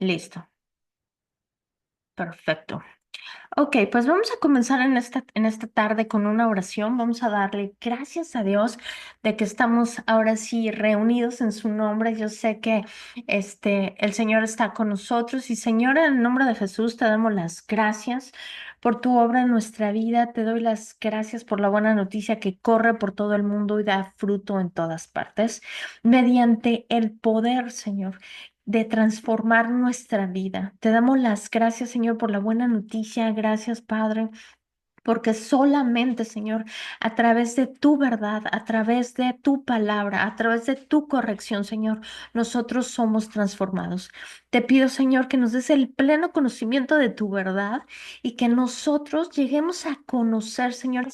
Listo, perfecto. Ok, pues vamos a comenzar en esta tarde con una oración. Vamos a darle gracias a Dios de que estamos ahora sí reunidos en su nombre. Yo sé que el Señor está con nosotros y Señor, en el nombre de Jesús te damos las gracias por tu obra en nuestra vida. Te doy las gracias por la buena noticia que corre por todo el mundo y da fruto en todas partes, mediante el poder, Señor, de transformar nuestra vida. Te damos las gracias, Señor, por la buena noticia. Gracias, Padre, porque solamente, Señor, a través de tu verdad, a través de tu palabra, a través de tu corrección, Señor, nosotros somos transformados. Te pido, Señor, que nos des el pleno conocimiento de tu verdad y que nosotros lleguemos a conocer, Señor,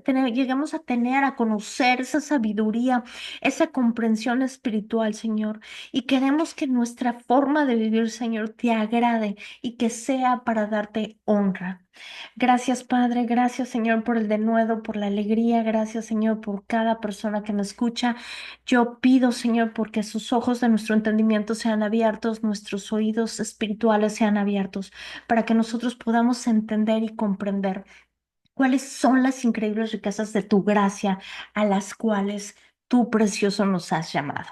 lleguemos a tener, a conocer esa sabiduría, esa comprensión espiritual, Señor. Y queremos que nuestra forma de vivir, Señor, te agrade y que sea para darte honra. Gracias, Padre. Gracias, Señor, por el denuedo, por la alegría. Gracias, Señor, por cada persona que me escucha. Yo pido, Señor, porque sus ojos de nuestro entendimiento sean abiertos, nuestros oídos espirituales sean abiertos, para que nosotros podamos entender y comprender cuáles son las increíbles riquezas de tu gracia a las cuales tú, precioso, nos has llamado.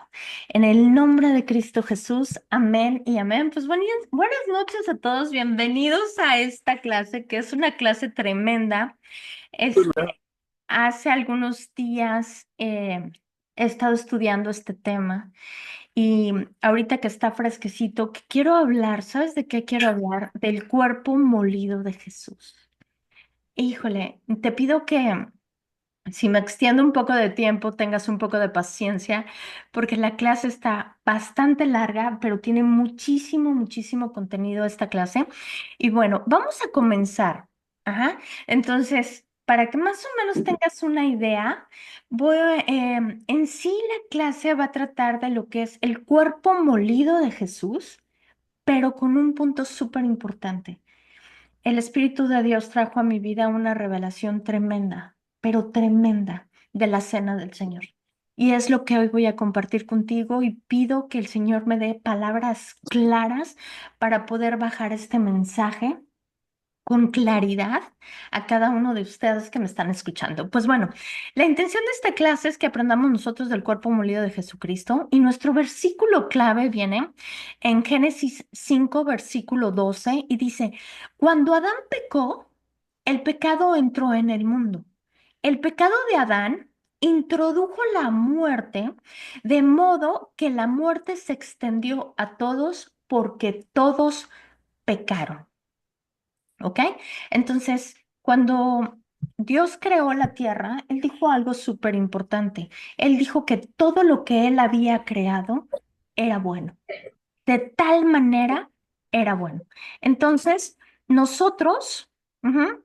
En el nombre de Cristo Jesús, amén y amén. Pues buenas noches a todos, bienvenidos a esta clase, que es una clase tremenda. Hace algunos días he estado estudiando este tema y ahorita que está fresquecito, que quiero hablar, ¿sabes de qué quiero hablar? Del cuerpo molido de Jesús. Híjole, te pido que si me extiendo un poco de tiempo, tengas un poco de paciencia, porque la clase está bastante larga, pero tiene muchísimo, muchísimo contenido esta clase. Y bueno, vamos a comenzar. Ajá. Entonces, para que más o menos tengas una idea, en sí la clase va a tratar de lo que es el cuerpo molido de Jesús, pero con un punto súper importante. El Espíritu de Dios trajo a mi vida una revelación tremenda, pero tremenda, de la cena del Señor. Y es lo que hoy voy a compartir contigo y pido que el Señor me dé palabras claras para poder bajar este mensaje con claridad a cada uno de ustedes que me están escuchando. Pues bueno, la intención de esta clase es que aprendamos nosotros del cuerpo molido de Jesucristo y nuestro versículo clave viene en Génesis 5, versículo 12 y dice, cuando Adán pecó, el pecado entró en el mundo. El pecado de Adán introdujo la muerte, de modo que la muerte se extendió a todos porque todos pecaron. ¿Ok? Entonces, cuando Dios creó la tierra, Él dijo algo súper importante. Él dijo que todo lo que Él había creado era bueno. De tal manera era bueno. Entonces, nosotros, ujú,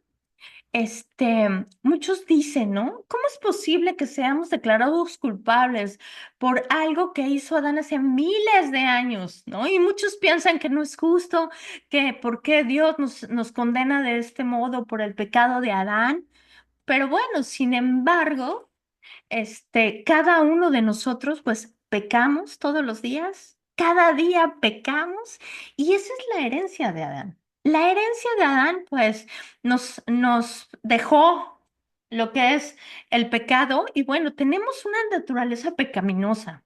muchos dicen, ¿no? ¿Cómo es posible que seamos declarados culpables por algo que hizo Adán hace miles de años, ¿no? Y muchos piensan que no es justo, que por qué Dios nos condena de este modo por el pecado de Adán. Pero bueno, sin embargo, cada uno de nosotros, pues, pecamos todos los días, cada día pecamos, y esa es la herencia de Adán. La herencia de Adán, pues, nos dejó lo que es el pecado, y bueno, tenemos una naturaleza pecaminosa.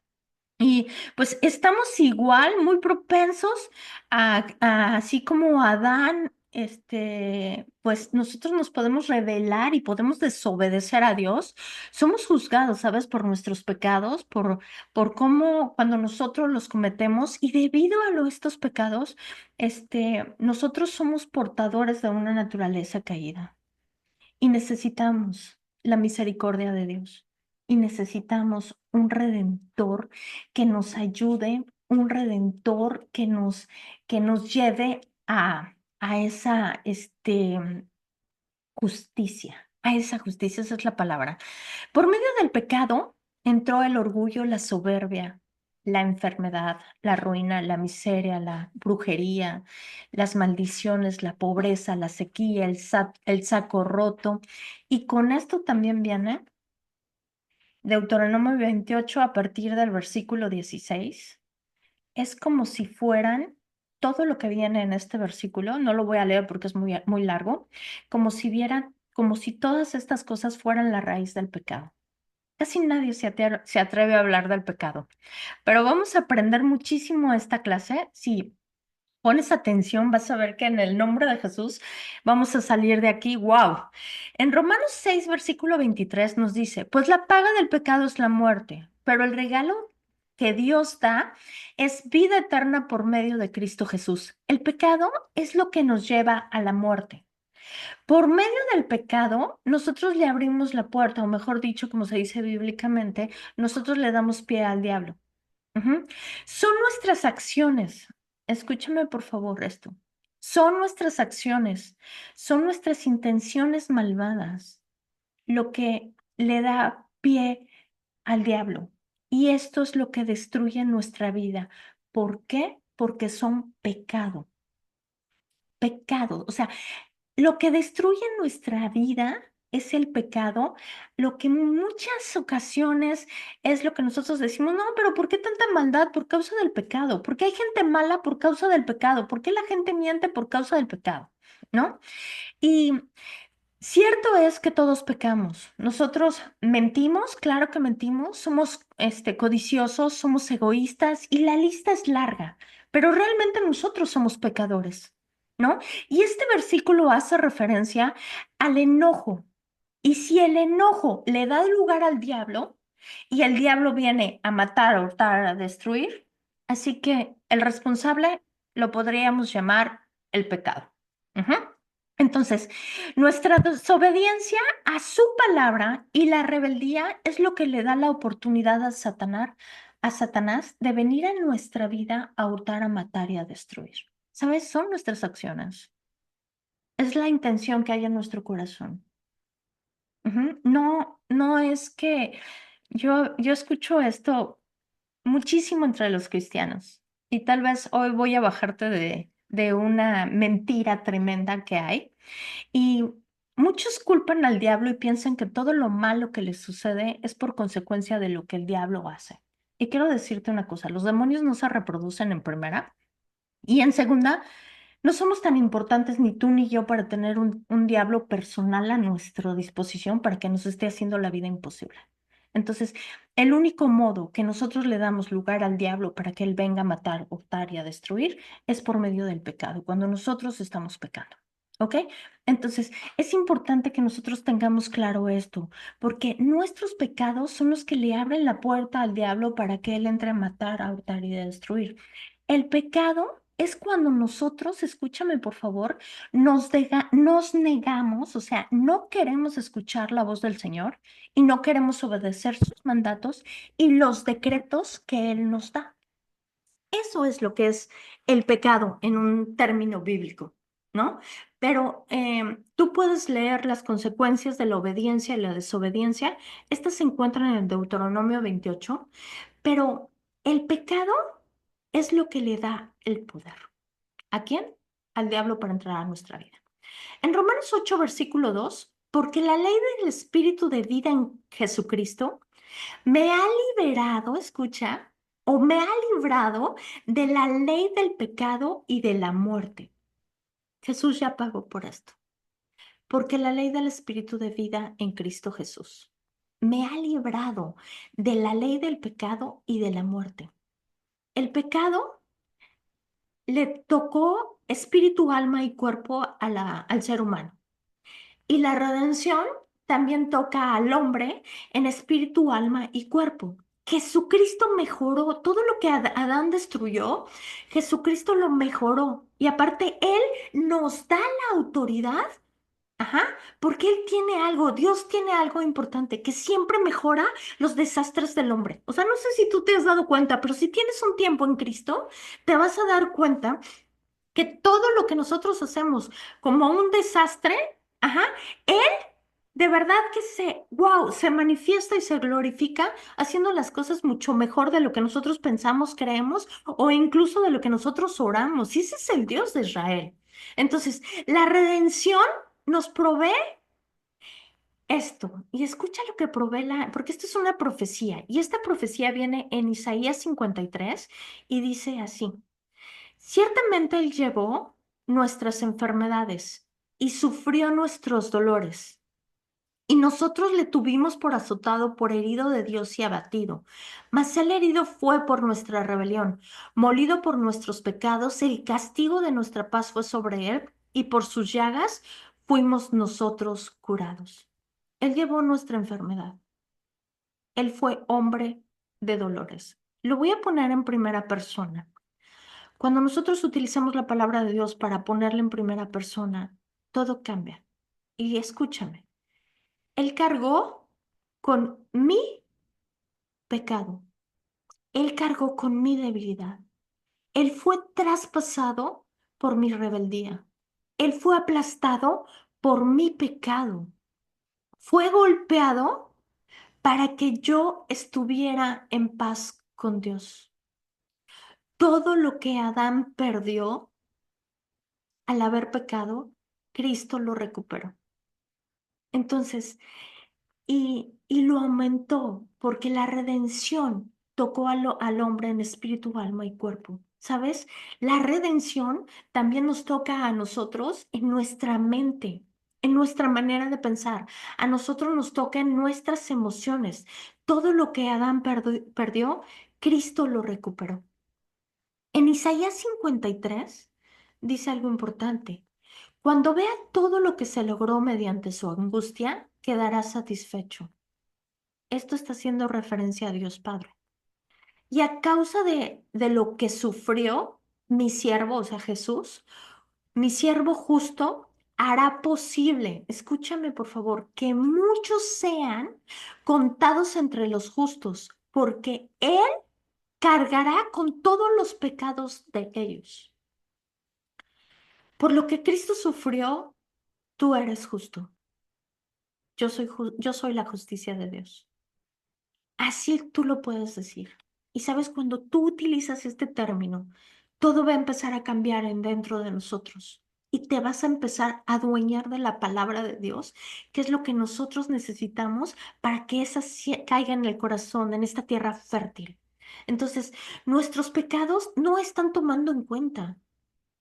Y pues estamos igual, muy propensos así como Adán, pues nosotros nos podemos rebelar y podemos desobedecer a Dios. Somos juzgados, ¿sabes? Por nuestros pecados, por cómo cuando nosotros los cometemos y debido estos pecados, nosotros somos portadores de una naturaleza caída y necesitamos la misericordia de Dios y necesitamos un redentor que nos ayude, un redentor que nos lleve a esa justicia, a esa justicia, esa es la palabra. Por medio del pecado entró el orgullo, la soberbia, la enfermedad, la ruina, la miseria, la brujería, las maldiciones, la pobreza, la sequía, el saco roto. Y con esto también viene Deuteronomio 28 a partir del versículo 16. Es como si fueran todo lo que viene en este versículo, no lo voy a leer porque es muy largo, como si todas estas cosas fueran la raíz del pecado. Casi nadie se atreve a hablar del pecado, pero vamos a aprender muchísimo esta clase. Si pones atención, vas a ver que en el nombre de Jesús vamos a salir de aquí. ¡Wow! En Romanos 6, versículo 23 nos dice, pues la paga del pecado es la muerte, pero el regalo que Dios da es vida eterna por medio de Cristo Jesús. El pecado es lo que nos lleva a la muerte. Por medio del pecado, nosotros le abrimos la puerta, o mejor dicho, como se dice bíblicamente, nosotros le damos pie al diablo. Ujú. Son nuestras acciones. Escúchame por favor esto. Son nuestras acciones, son nuestras intenciones malvadas lo que le da pie al diablo. Y esto es lo que destruye nuestra vida. ¿Por qué? Porque son pecado. Pecado. O sea, lo que destruye nuestra vida es el pecado, lo que en muchas ocasiones es lo que nosotros decimos, no, pero ¿por qué tanta maldad? Por causa del pecado. ¿Por qué hay gente mala por causa del pecado? ¿Por qué la gente miente por causa del pecado? ¿No? Y cierto es que todos pecamos. Nosotros mentimos, claro que mentimos, somos codiciosos, somos egoístas y la lista es larga, pero realmente nosotros somos pecadores, ¿no? Y este versículo hace referencia al enojo. Y si el enojo le da lugar al diablo y el diablo viene a matar, a hurtar, a destruir, así que el responsable lo podríamos llamar el pecado. Ujú. Entonces, nuestra desobediencia a su palabra y la rebeldía es lo que le da la oportunidad a Satanás de venir a nuestra vida a hurtar, a matar y a destruir. ¿Sabes? Son nuestras acciones. Es la intención que hay en nuestro corazón. Ujú. No, no es que yo escucho esto muchísimo entre los cristianos y tal vez hoy voy a bajarte de una mentira tremenda que hay. Y muchos culpan al diablo y piensan que todo lo malo que les sucede es por consecuencia de lo que el diablo hace. Y quiero decirte una cosa, los demonios no se reproducen en primera y en segunda, no somos tan importantes ni tú ni yo para tener un diablo personal a nuestra disposición para que nos esté haciendo la vida imposible. Entonces, el único modo que nosotros le damos lugar al diablo para que él venga a matar, hurtar y a destruir es por medio del pecado, cuando nosotros estamos pecando. ¿Ok? Entonces, es importante que nosotros tengamos claro esto, porque nuestros pecados son los que le abren la puerta al diablo para que él entre a matar, a hurtar y a destruir. El pecado es cuando nosotros, escúchame por favor, nos negamos, o sea, no queremos escuchar la voz del Señor y no queremos obedecer sus mandatos y los decretos que Él nos da. Eso es lo que es el pecado en un término bíblico, ¿no? Pero tú puedes leer las consecuencias de la obediencia y la desobediencia. Estas se encuentran en el Deuteronomio 28, pero el pecado es lo que le da el poder. ¿A quién? Al diablo para entrar a nuestra vida. En Romanos 8, versículo 2, porque la ley del Espíritu de vida en Jesucristo me ha liberado, escucha, o me ha librado de la ley del pecado y de la muerte. Jesús ya pagó por esto, porque la ley del Espíritu de vida en Cristo Jesús me ha librado de la ley del pecado y de la muerte. El pecado le tocó espíritu, alma y cuerpo al ser humano. Y la redención también toca al hombre en espíritu, alma y cuerpo. Jesucristo mejoró todo lo que Adán destruyó, Jesucristo lo mejoró. Y aparte, Él nos da la autoridad, ajá, porque Él tiene algo, Dios tiene algo importante, que siempre mejora los desastres del hombre. O sea, no sé si tú te has dado cuenta, pero si tienes un tiempo en Cristo, te vas a dar cuenta que todo lo que nosotros hacemos como un desastre, ajá, Él de verdad que wow, se manifiesta y se glorifica haciendo las cosas mucho mejor de lo que nosotros pensamos, creemos o incluso de lo que nosotros oramos. Y ese es el Dios de Israel. Entonces, la redención nos provee esto. Y escucha lo que provee porque esto es una profecía. Y esta profecía viene en Isaías 53 y dice así. Ciertamente Él llevó nuestras enfermedades y sufrió nuestros dolores. Y nosotros le tuvimos por azotado, por herido de Dios y abatido. Mas el herido fue por nuestra rebelión, molido por nuestros pecados, el castigo de nuestra paz fue sobre él, y por sus llagas fuimos nosotros curados. Él llevó nuestra enfermedad. Él fue hombre de dolores. Lo voy a poner en primera persona. Cuando nosotros utilizamos la palabra de Dios para ponerla en primera persona, todo cambia. Y escúchame. Él cargó con mi pecado. Él cargó con mi debilidad. Él fue traspasado por mi rebeldía. Él fue aplastado por mi pecado. Fue golpeado para que yo estuviera en paz con Dios. Todo lo que Adán perdió al haber pecado, Cristo lo recuperó. Entonces, y lo aumentó porque la redención tocó al hombre en espíritu, alma y cuerpo. ¿Sabes? La redención también nos toca a nosotros en nuestra mente, en nuestra manera de pensar. A nosotros nos toca en nuestras emociones. Todo lo que Adán perdió, Cristo lo recuperó. En Isaías 53 dice algo importante. Cuando vea todo lo que se logró mediante su angustia, quedará satisfecho. Esto está haciendo referencia a Dios Padre. Y a causa de lo que sufrió mi siervo, o sea, Jesús, mi siervo justo hará posible, escúchame por favor, que muchos sean contados entre los justos, porque Él cargará con todos los pecados de ellos. Por lo que Cristo sufrió, tú eres justo. Yo soy la justicia de Dios. Así tú lo puedes decir. Y sabes, cuando tú utilizas este término, todo va a empezar a cambiar en dentro de nosotros. Y te vas a empezar a adueñar de la palabra de Dios, que es lo que nosotros necesitamos para que esa caiga en el corazón, en esta tierra fértil. Entonces, nuestros pecados no están tomando en cuenta.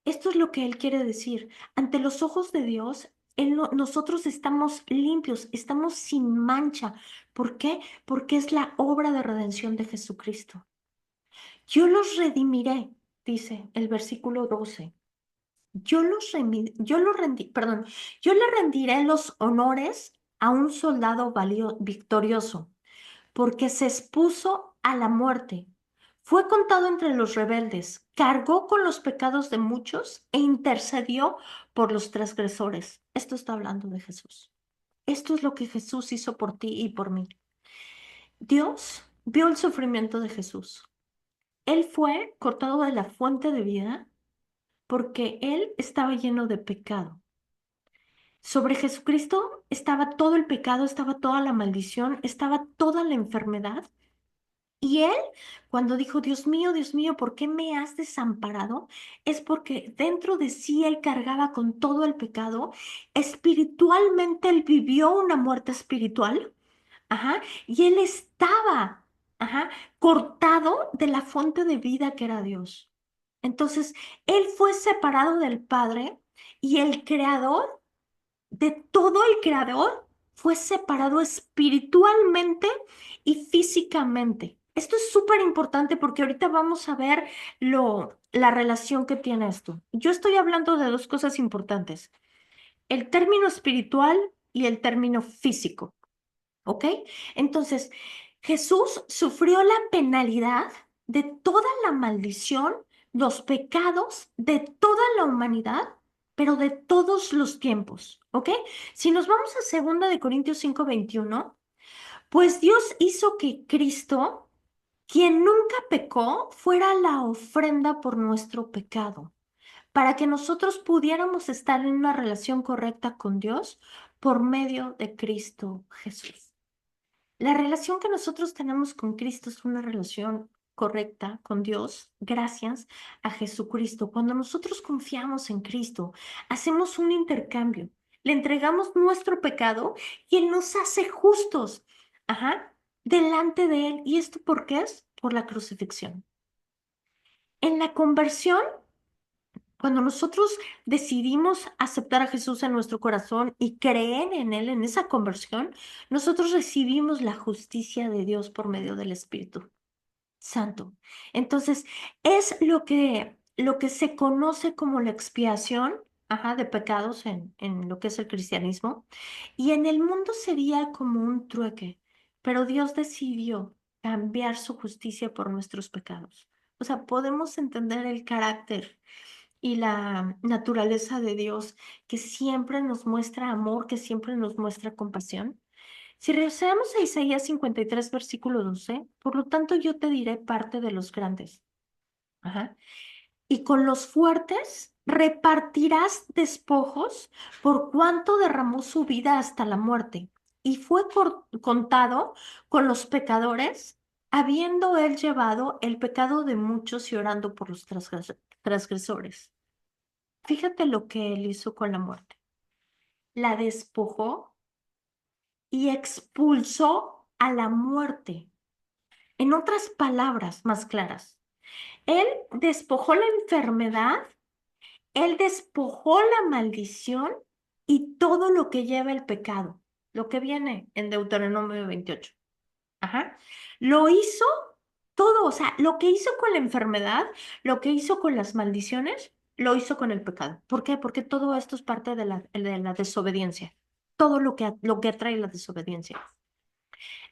Esto es lo que Él quiere decir. Ante los ojos de Dios, nosotros estamos limpios, estamos sin mancha. ¿Por qué? Porque es la obra de redención de Jesucristo. Yo los redimiré, dice el versículo 12. Yo le rendiré los honores a un soldado victorioso porque se expuso a la muerte. Fue contado entre los rebeldes, cargó con los pecados de muchos e intercedió por los transgresores. Esto está hablando de Jesús. Esto es lo que Jesús hizo por ti y por mí. Dios vio el sufrimiento de Jesús. Él fue cortado de la fuente de vida porque él estaba lleno de pecado. Sobre Jesucristo estaba todo el pecado, estaba toda la maldición, estaba toda la enfermedad. Y él, cuando dijo, Dios mío, ¿por qué me has desamparado? Es porque dentro de sí él cargaba con todo el pecado. Espiritualmente él vivió una muerte espiritual. Ajá. Y él estaba, ajá, cortado de la fuente de vida que era Dios. Entonces, él fue separado del Padre y el Creador de todo el creador fue separado espiritualmente y físicamente. Esto es súper importante porque ahorita vamos a ver la relación que tiene esto. Yo estoy hablando de dos cosas importantes, el término espiritual y el término físico. ¿Ok? Entonces, Jesús sufrió la penalidad de toda la maldición, los pecados de toda la humanidad, pero de todos los tiempos. ¿Ok? Si nos vamos a 2 Corintios 5:21, pues Dios hizo que Cristo, quien nunca pecó, fuera la ofrenda por nuestro pecado, para que nosotros pudiéramos estar en una relación correcta con Dios por medio de Cristo Jesús. La relación que nosotros tenemos con Cristo es una relación correcta con Dios gracias a Jesucristo. Cuando nosotros confiamos en Cristo, hacemos un intercambio. Le entregamos nuestro pecado y Él nos hace justos, ajá, delante de Él. ¿Y esto por qué es? Por la crucifixión. En la conversión, Cuando nosotros decidimos aceptar a Jesús en nuestro corazón y creer en Él, en esa conversión, nosotros recibimos la justicia de Dios por medio del Espíritu Santo. Entonces, es lo que se conoce como la expiación, de pecados en lo que es el cristianismo. Y en el mundo sería como un trueque, pero Dios decidió cambiar su justicia por nuestros pecados. O sea, podemos entender el carácter y la naturaleza de Dios, que siempre nos muestra amor, que siempre nos muestra compasión. Si regresamos a Isaías 53, versículo 12, por lo tanto yo te diré parte de los grandes. Ajá. Y con los fuertes repartirás despojos por cuanto derramó su vida hasta la muerte. Y fue contado con los pecadores, habiendo él llevado el pecado de muchos y orando por los transgresores. Fíjate lo que él hizo con la muerte. La despojó y expulsó a la muerte. En otras palabras más claras, él despojó la enfermedad, él despojó la maldición y todo lo que lleva el pecado, lo que viene en Deuteronomio 28. Ajá. Lo hizo todo, o sea, lo que hizo con la enfermedad, lo que hizo con las maldiciones, lo hizo con el pecado. ¿Por qué? Porque todo esto es parte de la desobediencia. Todo lo que atrae la desobediencia.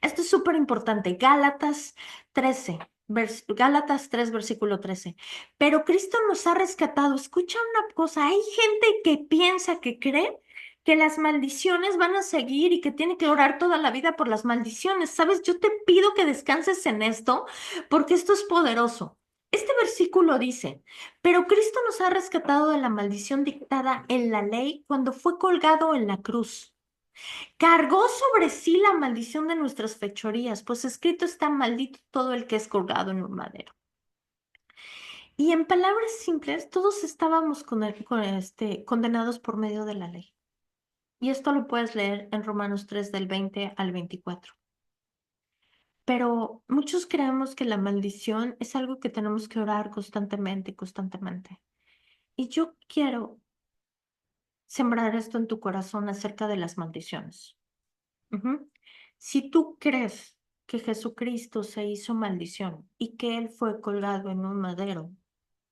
Esto es súper importante. Gálatas 13, Gálatas 3, versículo 13. Pero Cristo nos ha rescatado. Escucha una cosa, hay gente que piensa, que cree que las maldiciones van a seguir y que tiene que orar toda la vida por las maldiciones. ¿Sabes? Yo te pido que descanses en esto porque esto es poderoso. Este versículo dice, pero Cristo nos ha rescatado de la maldición dictada en la ley cuando fue colgado en la cruz. Cargó sobre sí la maldición de nuestras fechorías, pues escrito está maldito todo el que es colgado en un madero. Y en palabras simples, todos estábamos condenados por medio de la ley. Y esto lo puedes leer en Romanos 3 del 20 al 24. Pero muchos creemos que la maldición es algo que tenemos que orar constantemente, constantemente. Y yo quiero sembrar esto en tu corazón acerca de las maldiciones. Ujú. Si tú crees que Jesucristo se hizo maldición y que Él fue colgado en un madero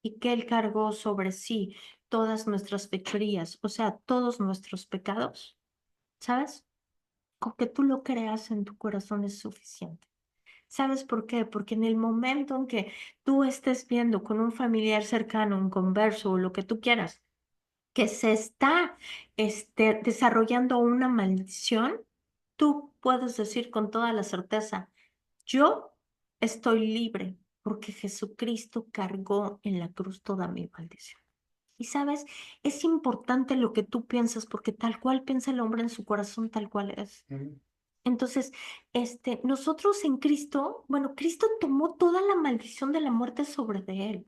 y que Él cargó sobre sí todas nuestras fechorías, o sea, todos nuestros pecados, ¿sabes? Con que tú lo creas en tu corazón es suficiente. ¿Sabes por qué? Porque en el momento en que tú estés viendo con un familiar cercano, un converso o lo que tú quieras, que se está desarrollando una maldición, tú puedes decir con toda la certeza, yo estoy libre porque Jesucristo cargó en la cruz toda mi maldición. Y sabes, es importante lo que tú piensas porque tal cual piensa el hombre en su corazón, tal cual es. Entonces, nosotros en Cristo, bueno, Cristo tomó toda la maldición de la muerte sobre de él.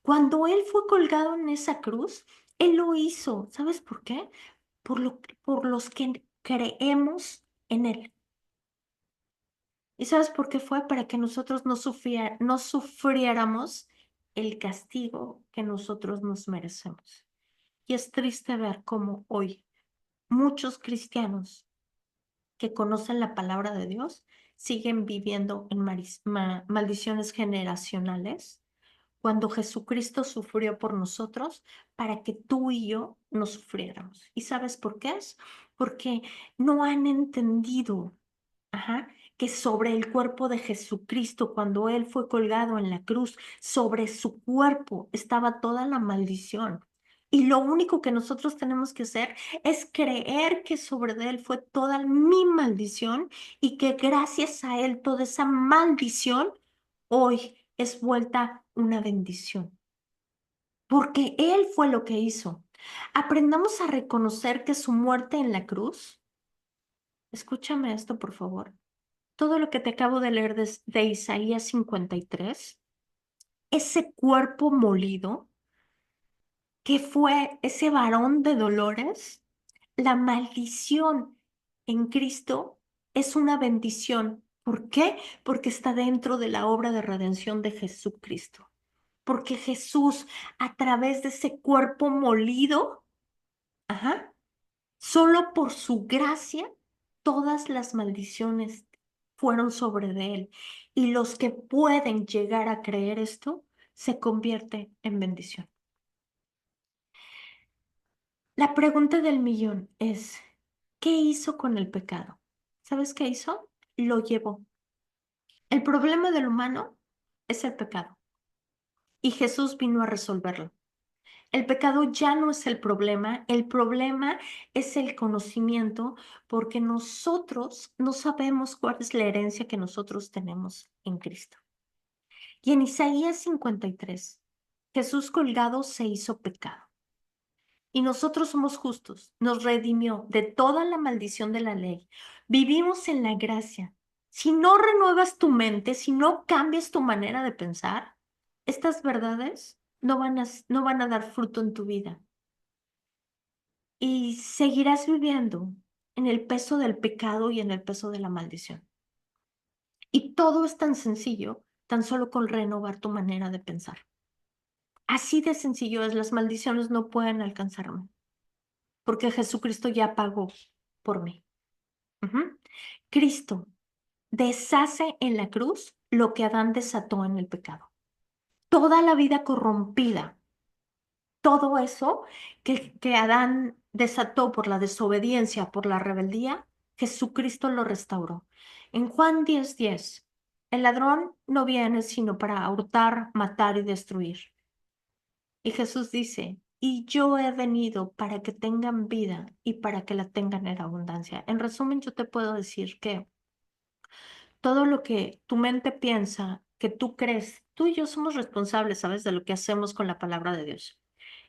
Cuando él fue colgado en esa cruz, él lo hizo. ¿Sabes por qué? Por los que creemos en él. ¿Y sabes por qué fue? Para que nosotros no sufriéramos el castigo que nosotros nos merecemos. Y es triste ver cómo hoy muchos cristianos que conocen la palabra de Dios siguen viviendo en maldiciones generacionales cuando Jesucristo sufrió por nosotros para que tú y yo no sufriéramos. ¿Y sabes por qué es? Porque no han entendido, que sobre el cuerpo de Jesucristo, cuando Él fue colgado en la cruz, sobre su cuerpo estaba toda la maldición. Y lo único que nosotros tenemos que hacer es creer que sobre de Él fue toda mi maldición y que gracias a Él toda esa maldición hoy es vuelta una bendición. Porque Él fue lo que hizo. Aprendamos a reconocer que su muerte en la cruz, escúchame esto por favor, todo lo que te acabo de leer de Isaías 53, ese cuerpo molido que fue ese varón de dolores, la maldición en Cristo es una bendición. ¿Por qué? Porque está dentro de la obra de redención de Jesucristo. porque Jesús, a través de ese cuerpo molido, ajá, solo por su gracia, todas las maldiciones fueron sobre de él. Y los que pueden llegar a creer esto, se convierte en bendición. La pregunta del millón es, ¿qué hizo con el pecado? ¿Sabes qué hizo? Lo llevó. El problema del humano es el pecado y Jesús vino a resolverlo. El pecado ya no es el problema es el conocimiento porque nosotros no sabemos cuál es la herencia que nosotros tenemos en Cristo. Y en Isaías 53, Jesús colgado se hizo pecado. Y nosotros somos justos, nos redimió de toda la maldición de la ley. Vivimos en la gracia. Si no renuevas tu mente, si no cambias tu manera de pensar, estas verdades no van a dar fruto en tu vida. Y seguirás viviendo en el peso del pecado y en el peso de la maldición. Y todo es tan sencillo, tan solo con renovar tu manera de pensar. Así de sencillo es, las maldiciones no pueden alcanzarme, porque Jesucristo ya pagó por mí. Ujú. Cristo deshace en la cruz lo que Adán desató en el pecado. Toda la vida corrompida, todo eso que Adán desató por la desobediencia, por la rebeldía, Jesucristo lo restauró. En Juan 10:10, el ladrón no viene sino para hurtar, matar y destruir. Y Jesús dice, y yo he venido para que tengan vida y para que la tengan en abundancia. En resumen, yo te puedo decir que todo lo que tu mente piensa, que tú crees, tú y yo somos responsables, ¿sabes?, de lo que hacemos con la palabra de Dios.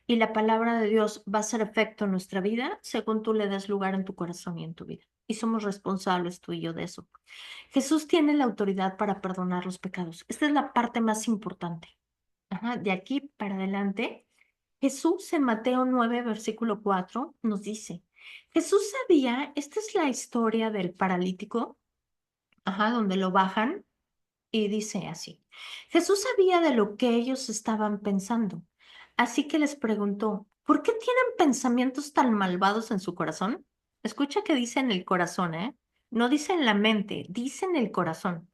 Y la palabra de Dios va a hacer efecto en nuestra vida según tú le des lugar en tu corazón y en tu vida. Y somos responsables tú y yo de eso. Jesús tiene la autoridad para perdonar los pecados. Esta es la parte más importante. Ajá, de aquí para adelante, Jesús en Mateo 9, versículo 4, nos dice, Jesús sabía, esta es la historia del paralítico, ajá, donde lo bajan y dice así, Jesús sabía de lo que ellos estaban pensando, así que les preguntó, ¿por qué tienen pensamientos tan malvados en su corazón? Escucha que dice en el corazón, ¿eh? No dice en la mente, dice en el corazón.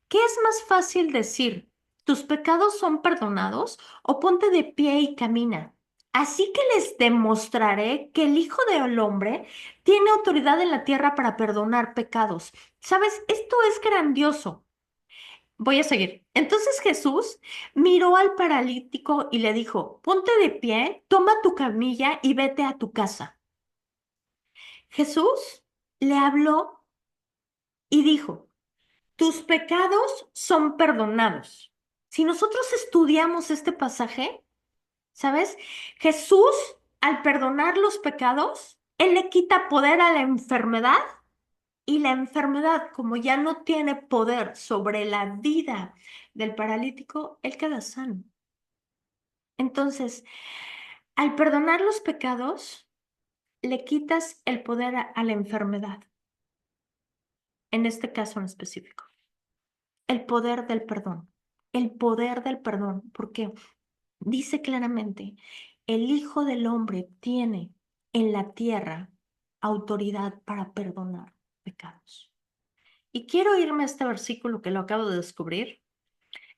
¿Qué es más fácil decir? ¿Tus pecados son perdonados? ¿O ponte de pie y camina? Así que les demostraré que el Hijo del Hombre tiene autoridad en la tierra para perdonar pecados. ¿Sabes? Esto es grandioso. Voy a seguir. Entonces Jesús miró al paralítico y le dijo, ponte de pie, toma tu camilla y vete a tu casa. Jesús le habló y dijo, tus pecados son perdonados. Si nosotros estudiamos este pasaje, ¿sabes? Jesús, al perdonar los pecados, Él le quita poder a la enfermedad y la enfermedad, como ya no tiene poder sobre la vida del paralítico, Él queda sano. Entonces, al perdonar los pecados, le quitas el poder a la enfermedad, en este caso en específico. El poder del perdón. El poder del perdón, porque dice claramente, el Hijo del Hombre tiene en la tierra autoridad para perdonar pecados. Y quiero irme a este versículo que lo acabo de descubrir,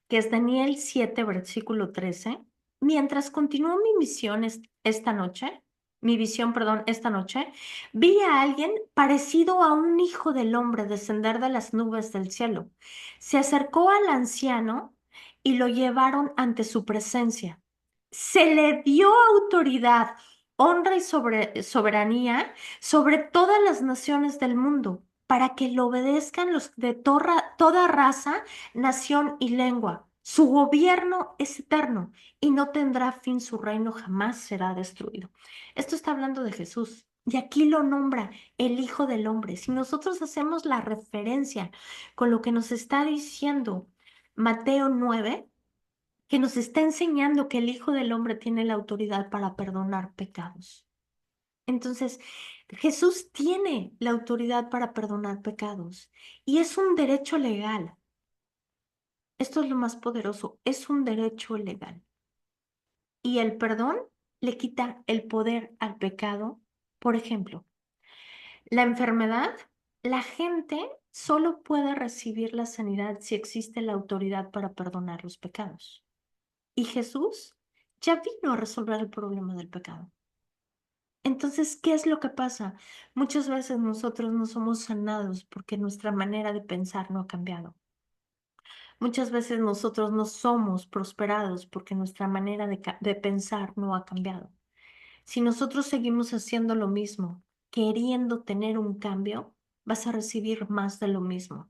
que es Daniel 7, versículo 13. Mientras continuó mi misión esta noche, mi visión, perdón, esta noche, vi a alguien parecido a un hijo del hombre descender de las nubes del cielo. Se acercó al anciano y lo llevaron ante su presencia. Se le dio autoridad, honra y soberanía sobre todas las naciones del mundo, para que lo obedezcan los de toda raza, nación y lengua. Su gobierno es eterno y no tendrá fin, su reino jamás será destruido. Esto está hablando de Jesús y aquí lo nombra el Hijo del Hombre. Si nosotros hacemos la referencia con lo que nos está diciendo Mateo 9, que nos está enseñando que el Hijo del Hombre tiene la autoridad para perdonar pecados. Entonces, Jesús tiene la autoridad para perdonar pecados y es un derecho legal. Esto es lo más poderoso, es un derecho legal. Y el perdón le quita el poder al pecado. Por ejemplo, la enfermedad, la gente solo puede recibir la sanidad si existe la autoridad para perdonar los pecados. Y Jesús ya vino a resolver el problema del pecado. Entonces, ¿qué es lo que pasa? Muchas veces nosotros no somos sanados porque nuestra manera de pensar no ha cambiado. Muchas veces nosotros no somos prosperados porque nuestra manera de pensar no ha cambiado. Si nosotros seguimos haciendo lo mismo, queriendo tener un cambio, vas a recibir más de lo mismo.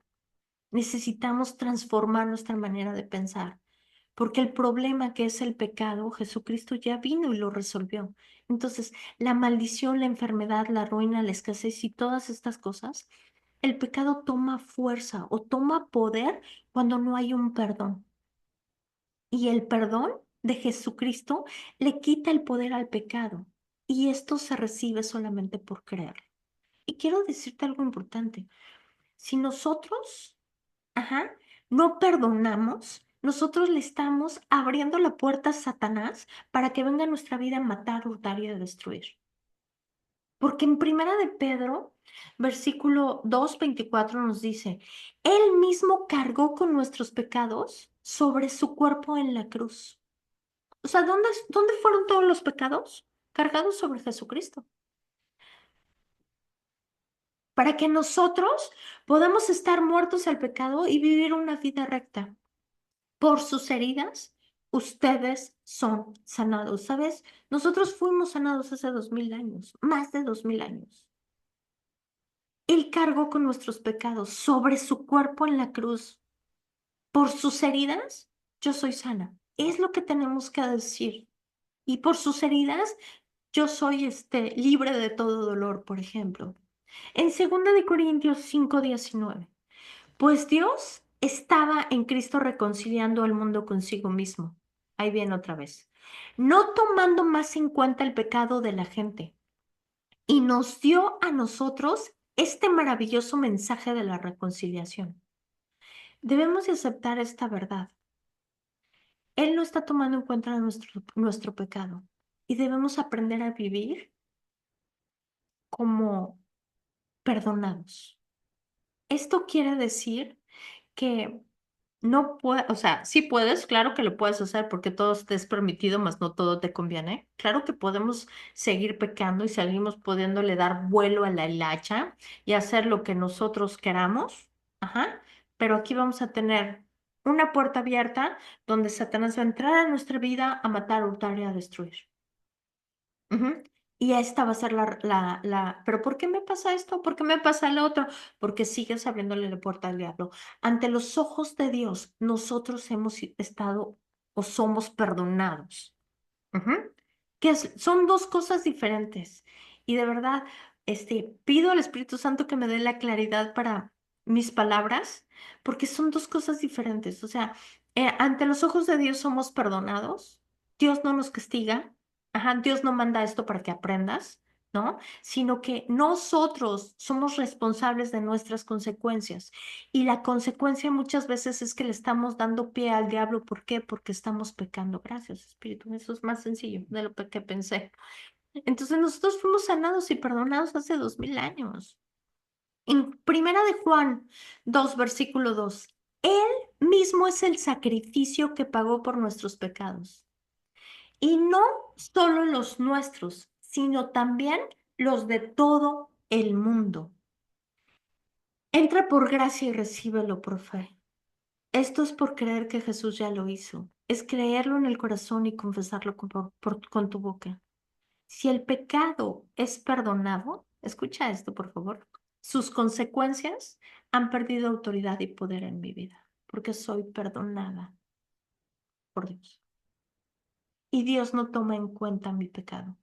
Necesitamos transformar nuestra manera de pensar, porque el problema que es el pecado, Jesucristo ya vino y lo resolvió. Entonces, la maldición, la enfermedad, la ruina, la escasez y todas estas cosas, el pecado toma fuerza o toma poder cuando no hay un perdón. Y el perdón de Jesucristo le quita el poder al pecado. Y esto se recibe solamente por creer. Y quiero decirte algo importante. Si nosotros, ajá, no perdonamos, nosotros le estamos abriendo la puerta a Satanás para que venga a nuestra vida a matar, hurtar y a destruir. Porque en Primera de Pedro, versículo 2:24 nos dice, Él mismo cargó con nuestros pecados sobre su cuerpo en la cruz. O sea, ¿dónde fueron todos los pecados? Cargados sobre Jesucristo. Para que nosotros podamos estar muertos al pecado y vivir una vida recta. Por sus heridas, ustedes son sanados. ¿Sabes? Nosotros fuimos sanados hace 2000 años, más de 2000 años. Él cargó con nuestros pecados sobre su cuerpo en la cruz. Por sus heridas, yo soy sana. Es lo que tenemos que decir. Y por sus heridas, yo soy libre de todo dolor, por ejemplo. En 2 Corintios 5:19, pues Dios estaba en Cristo reconciliando al mundo consigo mismo. Ahí viene otra vez. No tomando más en cuenta el pecado de la gente. Y nos dio a nosotros este maravilloso mensaje de la reconciliación. Debemos de aceptar esta verdad. Él no está tomando en cuenta nuestro pecado y debemos aprender a vivir como perdonados. Esto quiere decir que no puedes, o sea, sí puedes, claro que lo puedes hacer porque todo te es permitido, mas no todo te conviene. Claro que podemos seguir pecando y seguimos pudiéndole dar vuelo a la hilacha y hacer lo que nosotros queramos, ajá, pero aquí vamos a tener una puerta abierta donde Satanás va a entrar a nuestra vida a matar, hurtar y a destruir. Ujú. Y esta va a ser pero ¿por qué me pasa esto? ¿Por qué me pasa lo otro? Porque sigues abriéndole la puerta al diablo. Ante los ojos de Dios, nosotros hemos estado o somos perdonados. Ujú. Son dos cosas diferentes. Y de verdad, pido al Espíritu Santo que me dé la claridad para mis palabras, porque son dos cosas diferentes. O sea, ante los ojos de Dios somos perdonados. Dios no nos castiga. Ajá, Dios no manda esto para que aprendas, ¿no? Sino que nosotros somos responsables de nuestras consecuencias. Y la consecuencia muchas veces es que le estamos dando pie al diablo. ¿Por qué? Porque estamos pecando. Gracias, Espíritu. Eso es más sencillo de lo que pensé. Entonces nosotros fuimos sanados y perdonados hace 2000 años. En Primera de Juan 2, versículo 2, Él mismo es el sacrificio que pagó por nuestros pecados. Y no solo los nuestros, sino también los de todo el mundo. Entra por gracia y recíbelo por fe. Esto es por creer que Jesús ya lo hizo. Es creerlo en el corazón y confesarlo con tu boca. Si el pecado es perdonado, escucha esto, por favor. Sus consecuencias han perdido autoridad y poder en mi vida, porque soy perdonada por Dios. Y Dios no toma en cuenta mi pecado.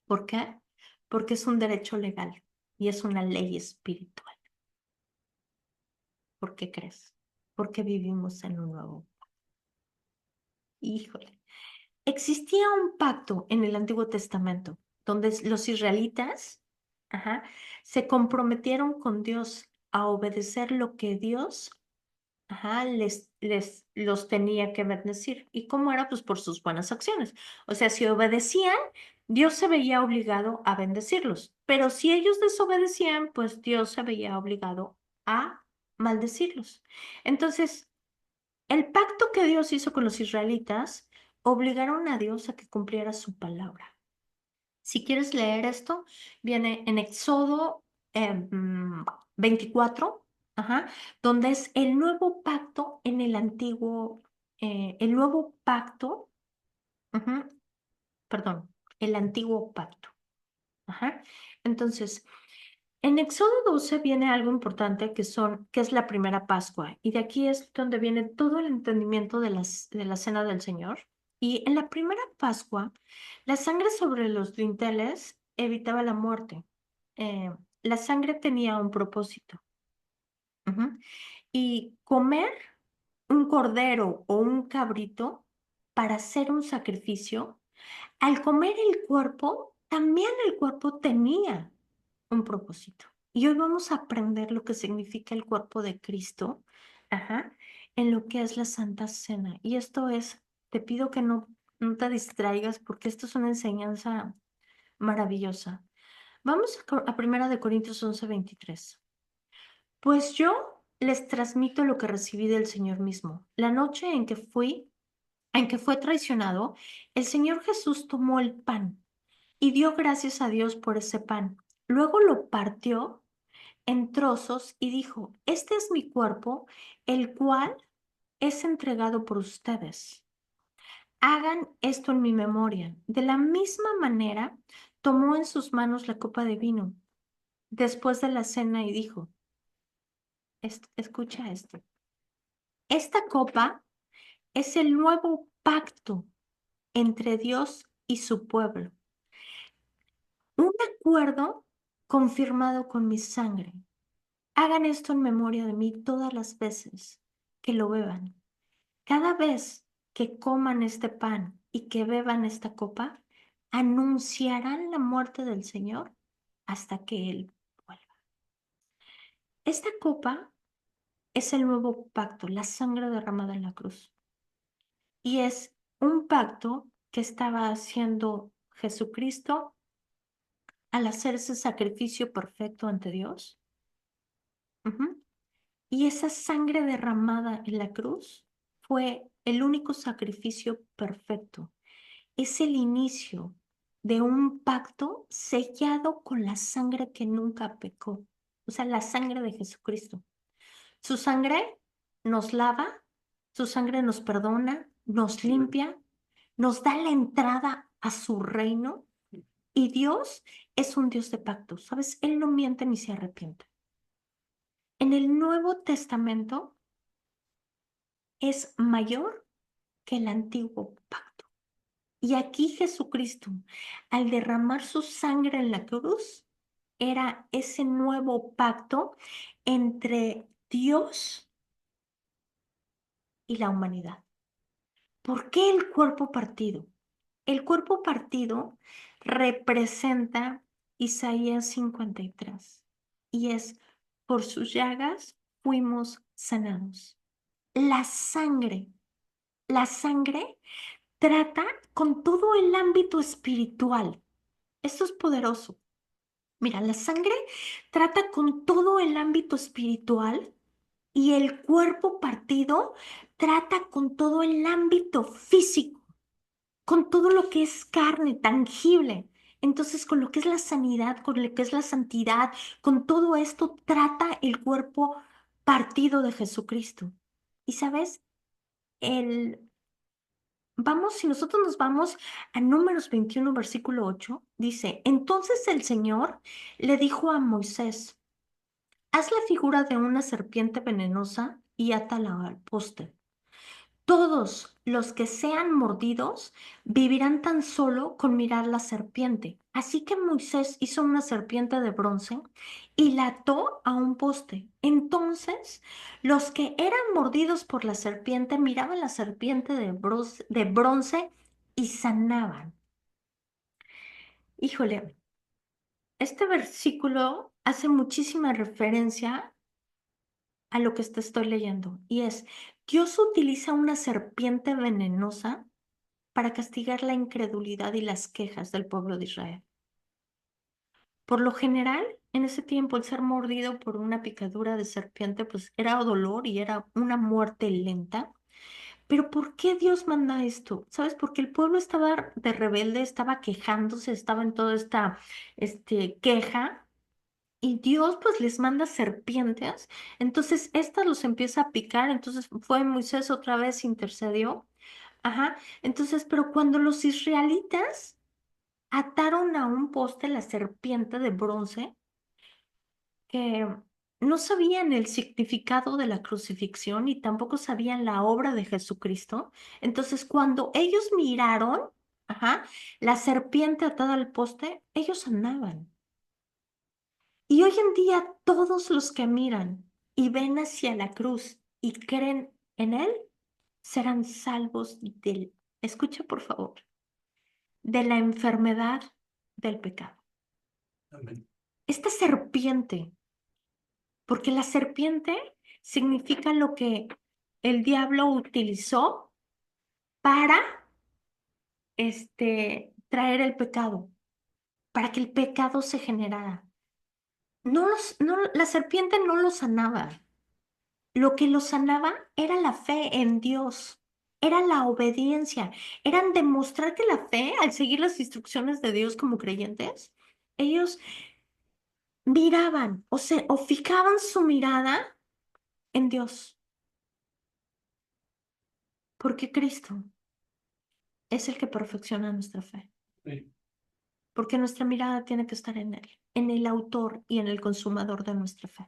¿Por qué? Porque es un derecho legal y es una ley espiritual. ¿Por qué crees? Porque vivimos en un nuevo. Híjole. Existía un pacto en el Antiguo Testamento donde los israelitas, ajá, se comprometieron con Dios a obedecer lo que Dios ajá, los tenía que bendecir. ¿Y cómo era? Pues por sus buenas acciones. O sea, si obedecían, Dios se veía obligado a bendecirlos. Pero si ellos desobedecían, pues Dios se veía obligado a maldecirlos. Entonces, el pacto que Dios hizo con los israelitas obligaron a Dios a que cumpliera su palabra. Si quieres leer esto, viene en Éxodo 24, ajá, donde es el nuevo pacto en el antiguo, el nuevo pacto, ujú, perdón, el antiguo pacto. Ajá. Entonces, en Éxodo 12 viene algo importante que es la primera Pascua, y de aquí es donde viene todo el entendimiento de la cena del Señor. Y en la primera Pascua, la sangre sobre los dinteles evitaba la muerte. Eh, la sangre tenía un propósito. Ujú. Y comer un cordero o un cabrito para hacer un sacrificio, al comer el cuerpo, también el cuerpo tenía un propósito. Y hoy vamos a aprender lo que significa el cuerpo de Cristo, ajá, en lo que es la Santa Cena. Y esto es, te pido que no te distraigas porque esto es una enseñanza maravillosa. Vamos a Primera de Corintios 11:23. Pues yo les transmito lo que recibí del Señor mismo. La noche en que fue traicionado, el Señor Jesús tomó el pan y dio gracias a Dios por ese pan. Luego lo partió en trozos y dijo, este es mi cuerpo, el cual es entregado por ustedes. Hagan esto en mi memoria. De la misma manera, tomó en sus manos la copa de vino después de la cena y dijo, escucha esto, esta copa es el nuevo pacto entre Dios y su pueblo, un acuerdo confirmado con mi sangre. Hagan esto en memoria de mí todas las veces que lo beban. Cada vez que coman este pan y que beban esta copa, anunciarán la muerte del Señor hasta que Él vuelva. Esta copa es el nuevo pacto, la sangre derramada en la cruz. Y es un pacto que estaba haciendo Jesucristo al hacer ese sacrificio perfecto ante Dios. Ujú. Y esa sangre derramada en la cruz fue el único sacrificio perfecto. Es el inicio de un pacto sellado con la sangre que nunca pecó, o sea, la sangre de Jesucristo. Su sangre nos lava, su sangre nos perdona, nos limpia, nos da la entrada a su reino y Dios es un Dios de pacto, ¿sabes? Él no miente ni se arrepiente. En el Nuevo Testamento es mayor que el antiguo pacto. Y aquí Jesucristo, al derramar su sangre en la cruz, era ese nuevo pacto entre Dios y la humanidad. ¿Por qué el cuerpo partido? El cuerpo partido representa Isaías 53 y es, por sus llagas fuimos sanados. La sangre, la sangre trata con todo el ámbito espiritual. Esto es poderoso. Mira, la sangre trata con todo el ámbito espiritual y el cuerpo partido trata con todo el ámbito físico, con todo lo que es carne, tangible. Entonces, con lo que es la sanidad, con lo que es la santidad, con todo esto trata el cuerpo partido de Jesucristo. Y sabes, el si nosotros nos vamos a Números 21 versículo 8 dice, entonces el Señor le dijo a Moisés, haz la figura de una serpiente venenosa y átala al poste. Todos los que sean mordidos vivirán tan solo con mirar la serpiente. Así que Moisés hizo una serpiente de bronce y la ató a un poste. Entonces, los que eran mordidos por la serpiente miraban la serpiente de bronce y sanaban. Híjole, este versículo hace muchísima referencia a lo que te estoy leyendo, y es, Dios utiliza una serpiente venenosa para castigar la incredulidad y las quejas del pueblo de Israel. Por lo general, en ese tiempo, el ser mordido por una picadura de serpiente, pues era dolor y era una muerte lenta. Pero ¿por qué Dios manda esto? ¿Sabes? Porque el pueblo estaba de rebelde, estaba quejándose, estaba en toda esta queja. Y Dios pues les manda serpientes, entonces esta los empieza a picar, entonces fue Moisés otra vez intercedió, ajá, entonces, pero cuando los israelitas ataron a un poste la serpiente de bronce, que no sabían el significado de la crucifixión y tampoco sabían la obra de Jesucristo, entonces cuando ellos miraron, ajá, la serpiente atada al poste, ellos andaban. Y hoy en día todos los que miran y ven hacia la cruz y creen en Él serán salvos escucha por favor, de la enfermedad del pecado. Amén. Esta serpiente, porque la serpiente significa lo que el diablo utilizó para traer el pecado, para que el pecado se generara. La serpiente no lo sanaba. Lo que los sanaba era la fe en Dios, era la obediencia, eran demostrar que la fe, al seguir las instrucciones de Dios como creyentes, ellos miraban o fijaban su mirada en Dios, porque Cristo es el que perfecciona nuestra fe, sí, porque nuestra mirada tiene que estar en Él, en el autor y en el consumador de nuestra fe.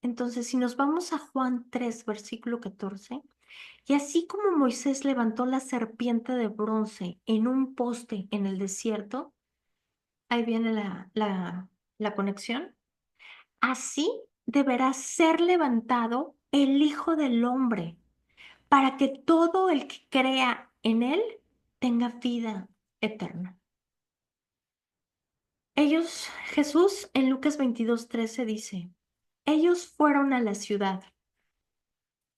Entonces, si nos vamos a Juan 3, versículo 14. Y así como Moisés levantó la serpiente de bronce en un poste en el desierto, ahí viene la conexión, así deberá ser levantado el Hijo del Hombre, para que todo el que crea en él tenga vida eterna. Jesús en Lucas 22:13 dice, ellos fueron a la ciudad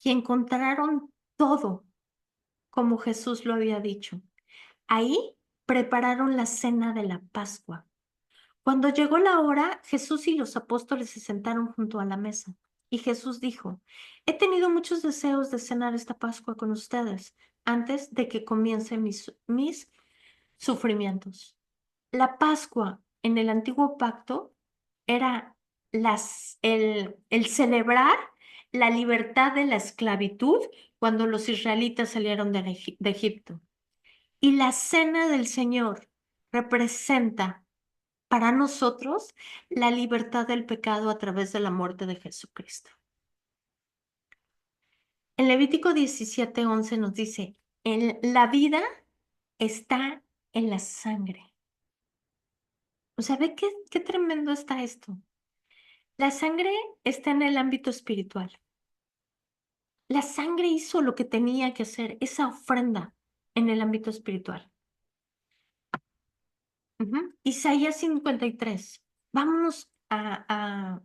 y encontraron todo como Jesús lo había dicho. Ahí prepararon la cena de la Pascua. Cuando llegó la hora, Jesús y los apóstoles se sentaron junto a la mesa. Y Jesús dijo, he tenido muchos deseos de cenar esta Pascua con ustedes antes de que comiencen mis sufrimientos. La Pascua en el antiguo pacto era el celebrar la libertad de la esclavitud cuando los israelitas salieron de Egipto. Y la cena del Señor representa para nosotros la libertad del pecado a través de la muerte de Jesucristo. En Levítico 17:11 nos dice, la vida está en la sangre. O sea, ve qué tremendo está esto. La sangre está en el ámbito espiritual. La sangre hizo lo que tenía que hacer, esa ofrenda en el ámbito espiritual. Isaías 53. Vámonos a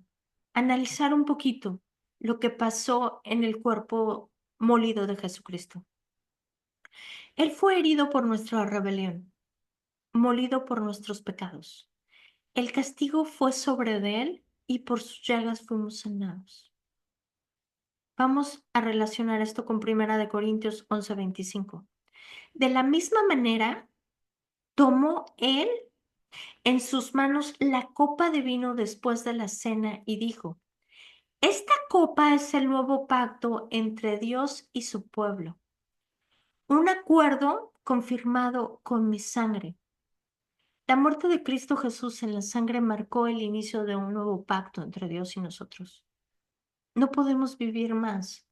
analizar un poquito lo que pasó en el cuerpo molido de Jesucristo. Él fue herido por nuestra rebelión, molido por nuestros pecados. El castigo fue sobre de él y por sus llagas fuimos sanados. Vamos a relacionar esto con 1 Corintios 11:25. De la misma manera, tomó él en sus manos la copa de vino después de la cena y dijo, esta copa es el nuevo pacto entre Dios y su pueblo, un acuerdo confirmado con mi sangre. La muerte de Cristo Jesús en la sangre marcó el inicio de un nuevo pacto entre Dios y nosotros. No podemos vivir más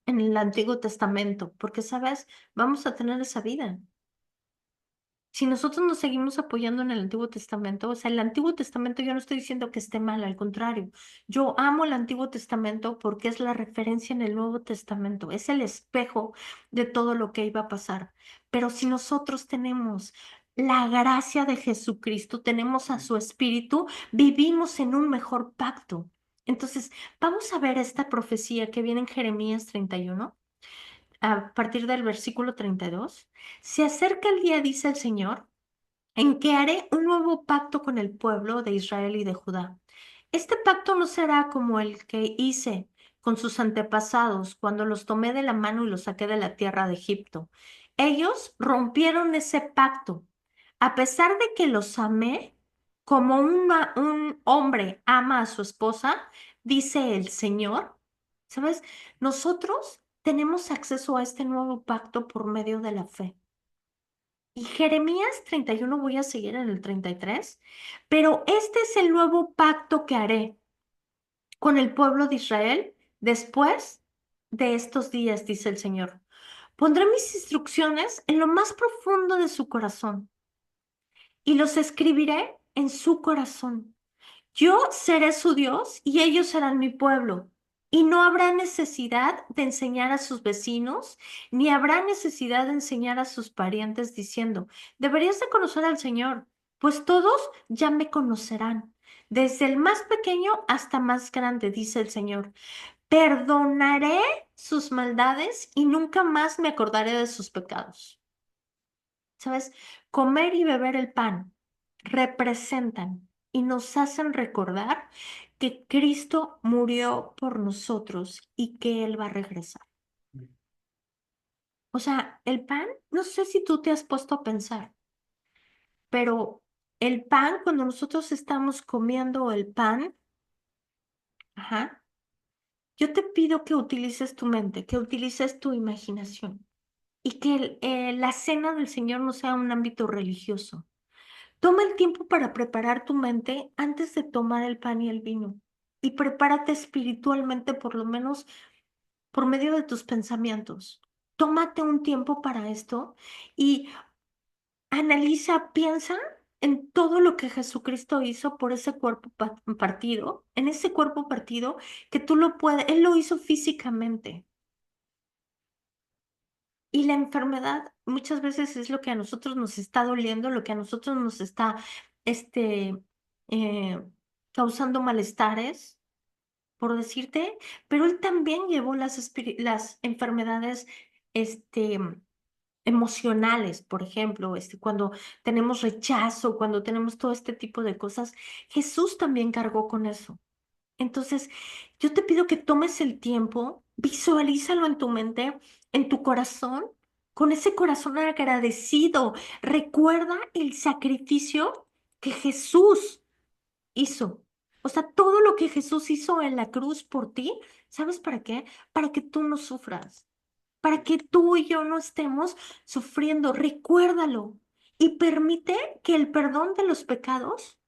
en el Antiguo Testamento porque, ¿sabes? Vamos a tener esa vida. Si nosotros nos seguimos apoyando en el Antiguo Testamento, o sea, el Antiguo Testamento yo no estoy diciendo que esté mal, al contrario, yo amo el Antiguo Testamento porque es la referencia en el Nuevo Testamento, es el espejo de todo lo que iba a pasar. Pero si nosotros tenemos la gracia de Jesucristo, tenemos a su Espíritu, vivimos en un mejor pacto. Entonces, vamos a ver esta profecía que viene en Jeremías 31, a partir del versículo 32. Se acerca el día, dice el Señor, en que haré un nuevo pacto con el pueblo de Israel y de Judá. Este pacto no será como el que hice con sus antepasados cuando los tomé de la mano y los saqué de la tierra de Egipto. Ellos rompieron ese pacto. A pesar de que los amé como un hombre ama a su esposa, dice el Señor, ¿sabes? Nosotros tenemos acceso a este nuevo pacto por medio de la fe. Y Jeremías 31 voy a seguir en el 33, pero este es el nuevo pacto que haré con el pueblo de Israel después de estos días, dice el Señor. Pondré mis instrucciones en lo más profundo de su corazón y los escribiré en su corazón. Yo seré su Dios y ellos serán mi pueblo. Y no habrá necesidad de enseñar a sus vecinos, ni habrá necesidad de enseñar a sus parientes diciendo, deberías de conocer al Señor, pues todos ya me conocerán, desde el más pequeño hasta más grande, dice el Señor. Perdonaré sus maldades y nunca más me acordaré de sus pecados. ¿Sabes? Comer y beber el pan representan y nos hacen recordar que Cristo murió por nosotros y que Él va a regresar. O sea, el pan, no sé si tú te has puesto a pensar, pero el pan, cuando nosotros estamos comiendo el pan, ajá, yo te pido que utilices tu mente, que utilices tu imaginación y que la cena del Señor no sea un ámbito religioso. Toma el tiempo para preparar tu mente antes de tomar el pan y el vino. Y prepárate espiritualmente, por lo menos por medio de tus pensamientos. Tómate un tiempo para esto y analiza, piensa en todo lo que Jesucristo hizo por ese cuerpo partido, en ese cuerpo partido que tú lo puedes, Él lo hizo físicamente. Y la enfermedad muchas veces es lo que a nosotros nos está doliendo, lo que a nosotros nos está este, eh, causando malestares, por decirte, pero él también llevó las enfermedades este, emocionales, por ejemplo, cuando tenemos rechazo, cuando tenemos todo este tipo de cosas. Jesús también cargó con eso. Entonces, yo te pido que tomes el tiempo, visualízalo en tu mente, en tu corazón, con ese corazón agradecido. Recuerda el sacrificio que Jesús hizo. O sea, todo lo que Jesús hizo en la cruz por ti, ¿sabes para qué? Para que tú no sufras, para que tú y yo no estemos sufriendo. Recuérdalo y permite que el perdón de los pecados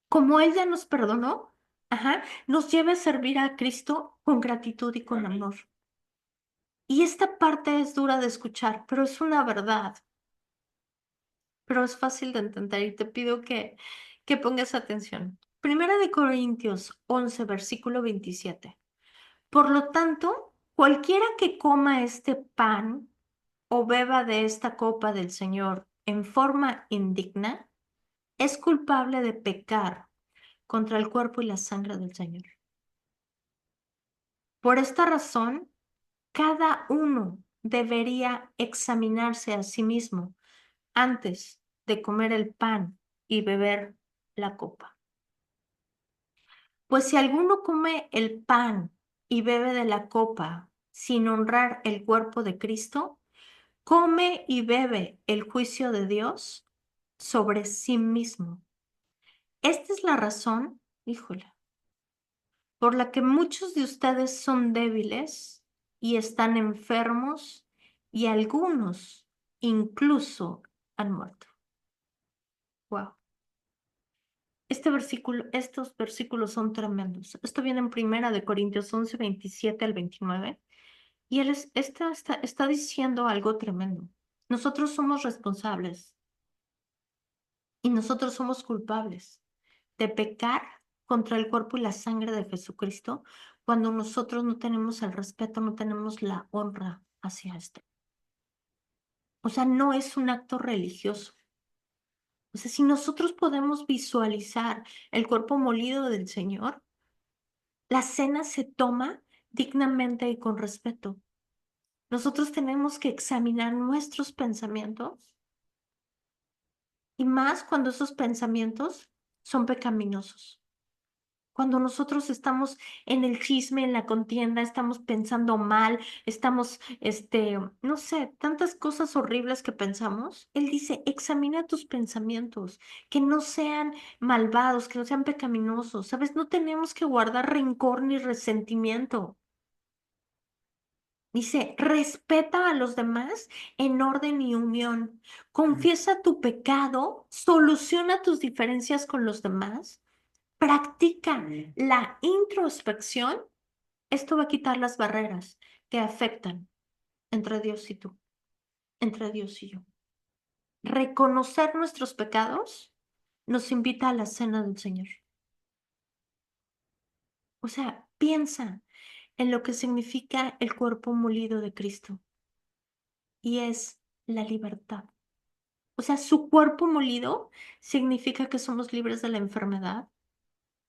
como Él ya nos perdonó, ajá, nos lleve a servir a Cristo con gratitud y con amor. Y esta parte es dura de escuchar, pero es una verdad, pero es fácil de entender y te pido que pongas atención. Primera de Corintios 11, versículo 27. Por lo tanto, cualquiera que coma este pan o beba de esta copa del Señor en forma indigna, es culpable de pecar contra el cuerpo y la sangre del Señor. Por esta razón, cada uno debería examinarse a sí mismo antes de comer el pan y beber la copa. Pues si alguno come el pan y bebe de la copa sin honrar el cuerpo de Cristo, come y bebe el juicio de Dios sobre sí mismo. Esta es la razón, híjole, por la que muchos de ustedes son débiles y están enfermos y algunos incluso han muerto. Wow. Estos versículos son tremendos. Esto viene en Primera de Corintios 11, 27 al 29 y está diciendo algo tremendo. Nosotros somos responsables y nosotros somos culpables de pecar contra el cuerpo y la sangre de Jesucristo cuando nosotros no tenemos el respeto, no tenemos la honra hacia esto. O sea, no es un acto religioso. O sea, si nosotros podemos visualizar el cuerpo molido del Señor, La cena se toma dignamente y con respeto. Nosotros tenemos que examinar nuestros pensamientos y más cuando esos pensamientos son pecaminosos. Cuando nosotros estamos en el chisme, en la contienda, estamos pensando mal, estamos, no sé, tantas cosas horribles que pensamos. Él dice, examina tus pensamientos, que no sean malvados, que no sean pecaminosos. ¿Sabes? No tenemos que guardar rencor ni resentimiento. Dice, respeta a los demás en orden y unión. Confiesa tu pecado, soluciona tus diferencias con los demás, practica la introspección. Esto va a quitar las barreras que afectan entre Dios y tú, entre Dios y yo. Reconocer nuestros pecados nos invita a la cena del Señor. O sea, piensa en lo que significa el cuerpo molido de Cristo y es la libertad. O sea, su cuerpo molido significa que somos libres de la enfermedad,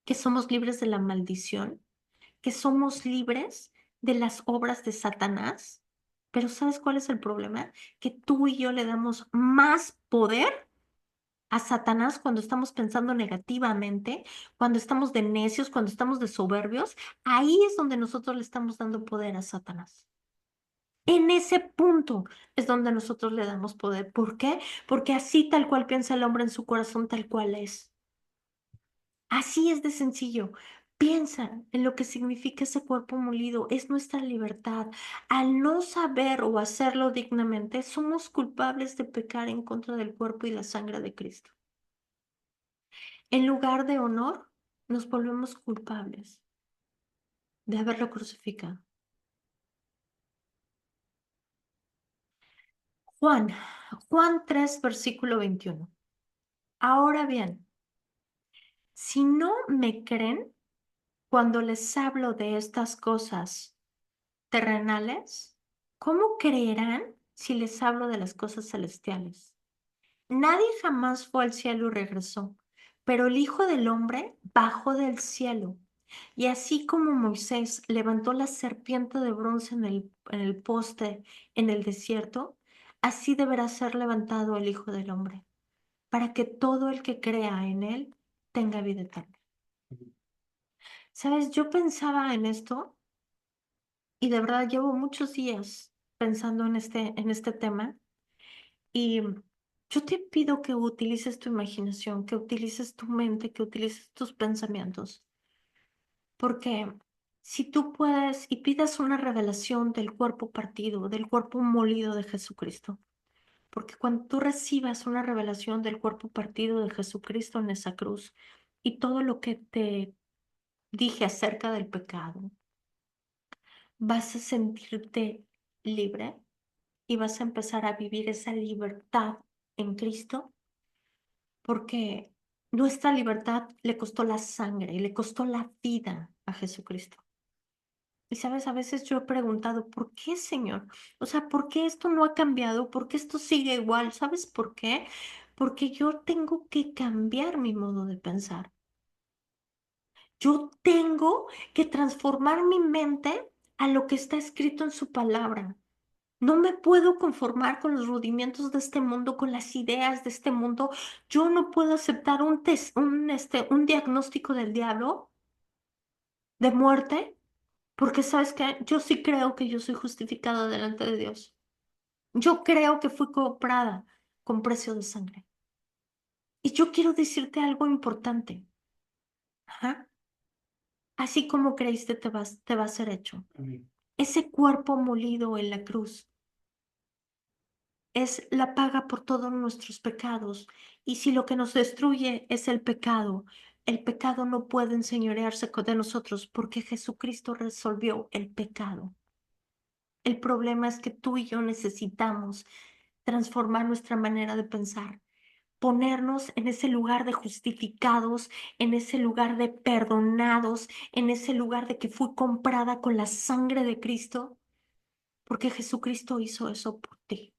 que somos libres de la maldición, que somos libres de las obras de Satanás. Pero ¿sabes cuál es el problema? Que tú y yo le damos más poder a Satanás cuando estamos pensando negativamente, cuando estamos de necios, cuando estamos de soberbios. Ahí es donde nosotros le estamos dando poder a Satanás. En ese punto es donde nosotros le damos poder. ¿Por qué? Porque así tal cual piensa el hombre en su corazón, tal cual es. Así es de sencillo. Piensa en lo que significa ese cuerpo molido. Es nuestra libertad. Al no saber o hacerlo dignamente, somos culpables de pecar en contra del cuerpo y la sangre de Cristo. En lugar de honor, nos volvemos culpables de haberlo crucificado. Juan, Juan 3, versículo 21. Ahora bien, si no me creen cuando les hablo de estas cosas terrenales, ¿cómo creerán si les hablo de las cosas celestiales? Nadie jamás fue al cielo y regresó, pero el Hijo del Hombre bajó del cielo. Y así como Moisés levantó la serpiente de bronce en el poste en el desierto, así deberá ser levantado el Hijo del Hombre, para que todo el que crea en él tenga vida eterna. ¿Sabes? Yo pensaba en esto y de verdad llevo muchos días pensando en este tema y yo te pido que utilices tu imaginación, que utilices tu mente, que utilices tus pensamientos, porque si tú puedes y pidas una revelación del cuerpo partido, del cuerpo molido de Jesucristo, porque cuando tú recibas una revelación del cuerpo partido de Jesucristo en esa cruz y todo lo que te dije acerca del pecado, vas a sentirte libre y vas a empezar a vivir esa libertad en Cristo, porque nuestra libertad le costó la sangre y le costó la vida a Jesucristo. Y sabes, a veces yo he preguntado, ¿por qué, Señor? O sea, ¿por qué esto no ha cambiado? ¿Por qué esto sigue igual? ¿Sabes por qué? Porque yo tengo que cambiar mi modo de pensar. Yo tengo que transformar mi mente a lo que está escrito en su palabra. No me puedo conformar con los rudimentos de este mundo, con las ideas de este mundo. Yo no puedo aceptar un diagnóstico del diablo de muerte, porque sabes que yo sí creo que yo soy justificada delante de Dios. Yo creo que fui comprada con precio de sangre. Y yo quiero decirte algo importante. Ajá. Así como creíste, te va a ser hecho. Amén. Ese cuerpo molido en la cruz es la paga por todos nuestros pecados. Y si lo que nos destruye es el pecado no puede enseñorearse de nosotros porque Jesucristo resolvió el pecado. El problema es que tú y yo necesitamos transformar nuestra manera de pensar, ponernos en ese lugar de justificados, en ese lugar de perdonados, en ese lugar de que fui comprada con la sangre de Cristo, porque Jesucristo hizo eso por ti.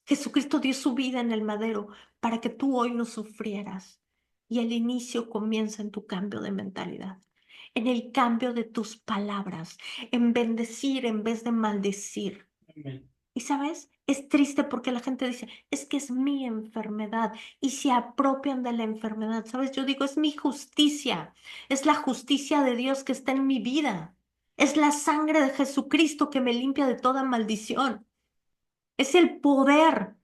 Jesucristo dio su vida en el madero para que tú hoy no sufrieras. Y el inicio comienza en tu cambio de mentalidad. en el cambio de tus palabras, en bendecir en vez de maldecir. Amén. Y sabes, es triste porque la gente dice, es que es mi enfermedad y se apropian de la enfermedad. Sabes, yo digo, es mi justicia, es la justicia de Dios que está en mi vida. Es la sangre de Jesucristo que me limpia de toda maldición. Es el poder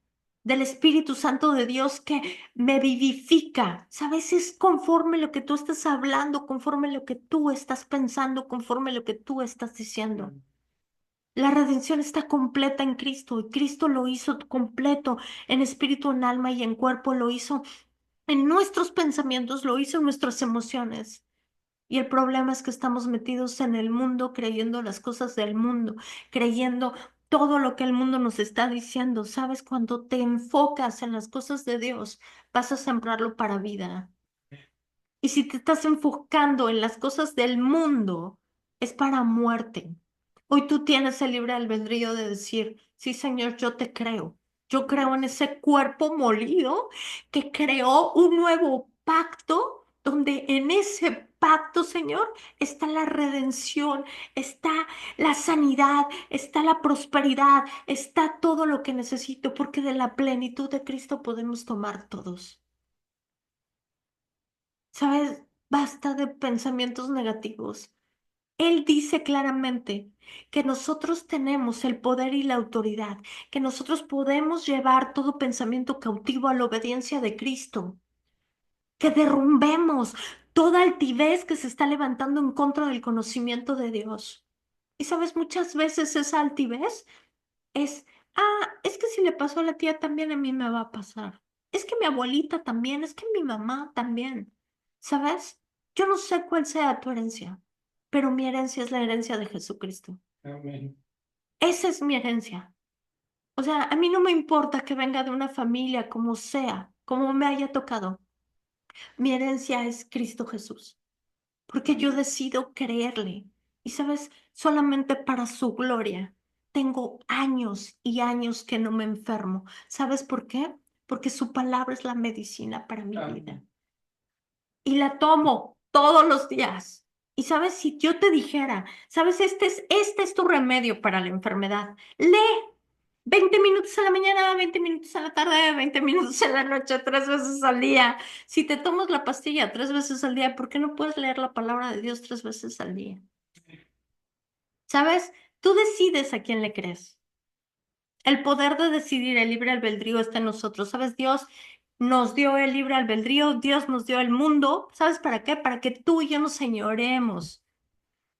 del Espíritu Santo de Dios que me vivifica. ¿Sabes? Es conforme lo que tú estás hablando, conforme lo que tú estás pensando, conforme lo que tú estás diciendo. La redención está completa en Cristo y Cristo lo hizo completo en espíritu, en alma y en cuerpo. Lo hizo en nuestros pensamientos, lo hizo en nuestras emociones. Y el problema es que estamos metidos en el mundo creyendo las cosas del mundo, creyendo todo lo que el mundo nos está diciendo. ¿Sabes? Cuando te enfocas en las cosas de Dios, vas a sembrarlo para vida. Y si te estás enfocando en las cosas del mundo, es para muerte. Hoy tú tienes el libre albedrío de decir, sí, Señor, yo te creo. Yo creo en ese cuerpo molido que creó un nuevo pacto, donde en ese pacto, Señor, está la redención, está la sanidad, está la prosperidad, está todo lo que necesito, porque de la plenitud de Cristo podemos tomar todos. ¿Sabes? Basta de pensamientos negativos. Él dice claramente que nosotros tenemos el poder y la autoridad, que nosotros podemos llevar todo pensamiento cautivo a la obediencia de Cristo, que derrumbemos toda altivez que se está levantando en contra del conocimiento de Dios. Y sabes, muchas veces esa altivez es, es que si le pasó a la tía también a mí me va a pasar. Es que mi abuelita también, es que mi mamá también. ¿Sabes? Yo no sé cuál sea tu herencia, pero mi herencia es la herencia de Jesucristo. Amén. Esa es mi herencia. O sea, a mí no me importa que venga de una familia como sea, como me haya tocado. Mi herencia es Cristo Jesús, porque yo decido creerle. Y sabes, solamente para su gloria. Tengo años y años que no me enfermo. ¿Sabes por qué? Porque su palabra es la medicina para mi vida. Amén. Y la tomo todos los días. Y sabes, si yo te dijera, sabes, este es tu remedio para la enfermedad. Lee 20 minutos a la mañana, 20 minutos a la tarde, 20 minutos en la noche, 3 veces al día. Si te tomas la pastilla 3 veces al día, ¿por qué no puedes leer la palabra de Dios 3 veces al día? ¿Sabes? Tú decides a quién le crees. El poder de decidir, el libre albedrío está en nosotros. ¿Sabes? Dios nos dio el libre albedrío, Dios nos dio el mundo. ¿Sabes para qué? Para que tú y yo nos señoremos,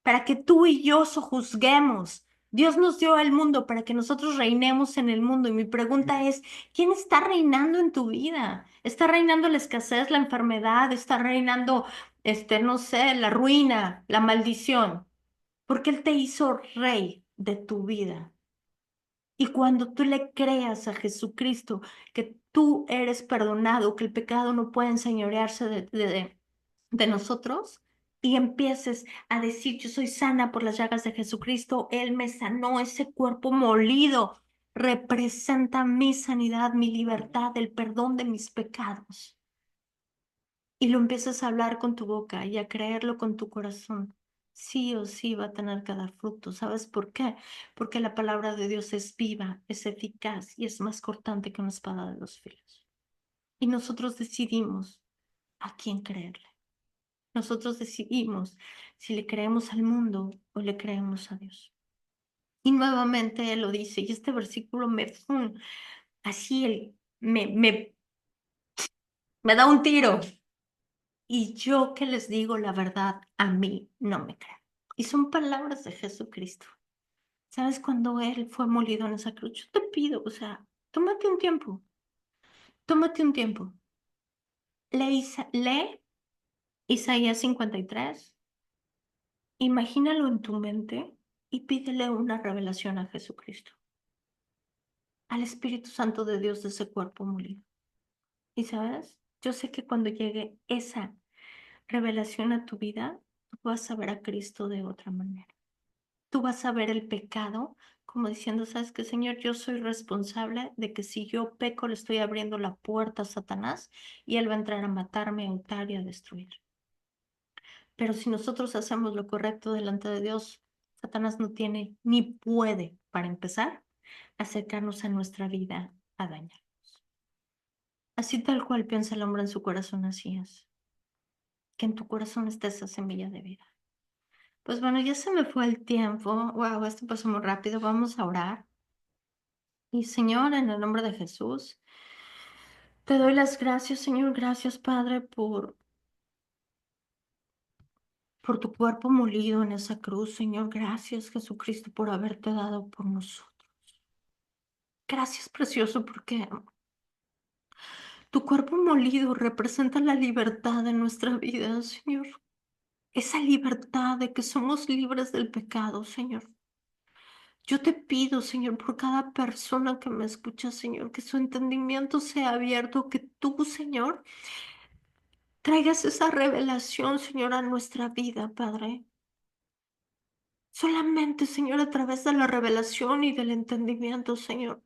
para que tú y yo sojuzguemos. Dios nos dio el mundo para que nosotros reinemos en el mundo. Y mi pregunta es, ¿quién está reinando en tu vida? ¿Está reinando la escasez, la enfermedad? ¿Está reinando, no sé, la ruina, la maldición? Porque Él te hizo rey de tu vida. Y cuando tú le creas a Jesucristo que tú eres perdonado, que el pecado no puede enseñorearse de nosotros, y empieces a decir, yo soy sana por las llagas de Jesucristo, Él me sanó, ese cuerpo molido representa mi sanidad, mi libertad, el perdón de mis pecados. Y lo empiezas a hablar con tu boca y a creerlo con tu corazón. Sí o sí va a tener que dar fruto. ¿Sabes por qué? Porque la palabra de Dios es viva, es eficaz y es más cortante que una espada de dos filos. Y nosotros decidimos a quién creerle. Nosotros decidimos si le creemos al mundo o le creemos a Dios. Y nuevamente Él lo dice, y este versículo así, me da un tiro. Y yo que les digo la verdad, a mí no me creen. Y son palabras de Jesucristo. ¿Sabes cuando Él fue molido en esa cruz? Yo te pido, o sea, tómate un tiempo, tómate un tiempo. Lee Isaías 53, imagínalo en tu mente y pídele una revelación a Jesucristo, al Espíritu Santo de Dios de ese cuerpo molido. Y sabes, yo sé que cuando llegue esa revelación a tu vida, tú vas a ver a Cristo de otra manera. Tú vas a ver el pecado como diciendo, ¿sabes qué, Señor? Yo soy responsable de que si yo peco le estoy abriendo la puerta a Satanás y él va a entrar a matarme, a hurtar y a destruir. Pero si nosotros hacemos lo correcto delante de Dios, Satanás no tiene ni puede, para empezar, acercarnos a nuestra vida a dañar. Así tal cual piensa el hombre en su corazón, así es. Que en tu corazón esté esa semilla de vida. Pues bueno, ya se me fue el tiempo. Wow, esto pasó muy rápido. Vamos a orar. Y Señor, en el nombre de Jesús, te doy las gracias, Señor. Gracias, Padre, por tu cuerpo molido en esa cruz, Señor. Gracias, Jesucristo, por haberte dado por nosotros. Gracias, precioso, porque tu cuerpo molido representa la libertad de nuestra vida, Señor. Esa libertad de que somos libres del pecado, Señor. Yo te pido, Señor, por cada persona que me escucha, Señor, que su entendimiento sea abierto, que tú, Señor, traigas esa revelación, Señor, a nuestra vida, Padre. Solamente, Señor, a través de la revelación y del entendimiento, Señor,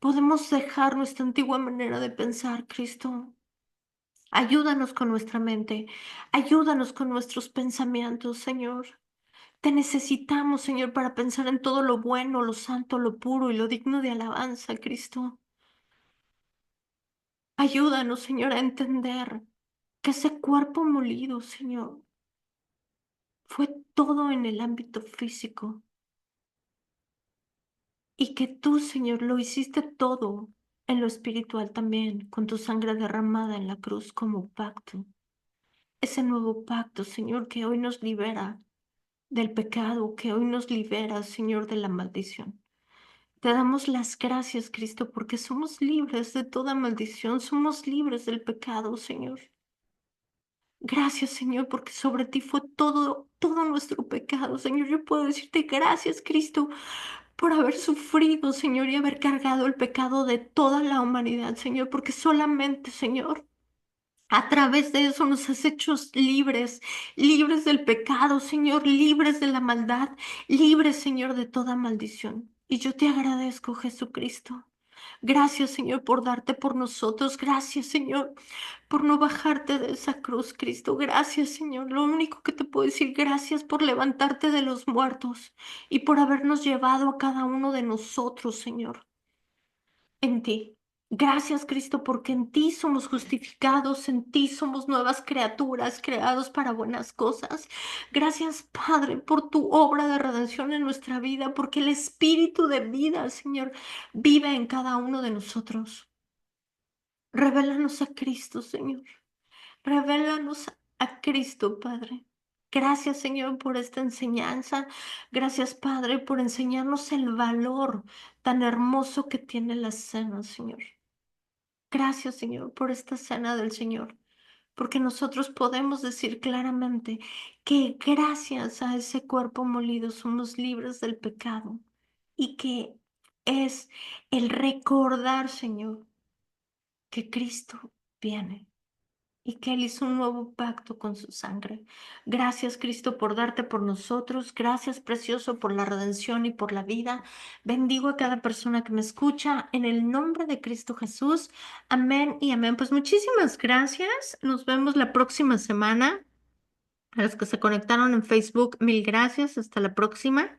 podemos dejar nuestra antigua manera de pensar, Cristo. Ayúdanos con nuestra mente, ayúdanos con nuestros pensamientos, Señor. Te necesitamos, Señor, para pensar en todo lo bueno, lo santo, lo puro y lo digno de alabanza, Cristo. Ayúdanos, Señor, a entender que ese cuerpo molido, Señor, fue todo en el ámbito físico y que tú, Señor, lo hiciste todo en lo espiritual también, con tu sangre derramada en la cruz como pacto. Ese nuevo pacto, Señor, que hoy nos libera del pecado, que hoy nos libera, Señor, de la maldición. Te damos las gracias, Cristo, porque somos libres de toda maldición, somos libres del pecado, Señor. Gracias, Señor, porque sobre ti fue todo nuestro pecado, Señor. Yo puedo decirte gracias, Cristo, por haber sufrido, Señor, y haber cargado el pecado de toda la humanidad, Señor, porque solamente, Señor, a través de eso nos has hecho libres, libres del pecado, Señor, libres de la maldad, libres, Señor, de toda maldición. Y yo te agradezco, Jesucristo. Gracias, Señor, por darte por nosotros. Gracias, Señor, por no bajarte de esa cruz, Cristo. Gracias, Señor. Lo único que te puedo decir, gracias por levantarte de los muertos y por habernos llevado a cada uno de nosotros, Señor, en ti. Gracias, Cristo, porque en ti somos justificados, en ti somos nuevas criaturas, creados para buenas cosas. Gracias, Padre, por tu obra de redención en nuestra vida, porque el Espíritu de vida, Señor, vive en cada uno de nosotros. Revélanos a Cristo, Señor. Revélanos a Cristo, Padre. Gracias, Señor, por esta enseñanza. Gracias, Padre, por enseñarnos el valor tan hermoso que tiene la cena, Señor. Gracias, Señor, por esta cena del Señor, porque nosotros podemos decir claramente que gracias a ese cuerpo molido somos libres del pecado y que es el recordar, Señor, que Cristo viene y que Él hizo un nuevo pacto con su sangre. Gracias, Cristo, por darte por nosotros. Gracias, precioso, por la redención y por la vida. Bendigo a cada persona que me escucha en el nombre de Cristo Jesús. Amén y amén. Pues muchísimas gracias. Nos vemos la próxima semana. A los que se conectaron en Facebook, mil gracias. Hasta la próxima.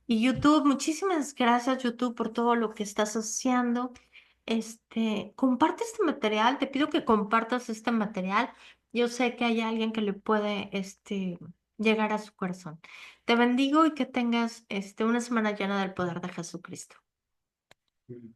Y YouTube, muchísimas gracias, YouTube, por todo lo que estás haciendo. Comparte este material, te pido que compartas este material. Yo sé que hay alguien que le puede, llegar a su corazón. Te bendigo y que tengas, una semana llena del poder de Jesucristo.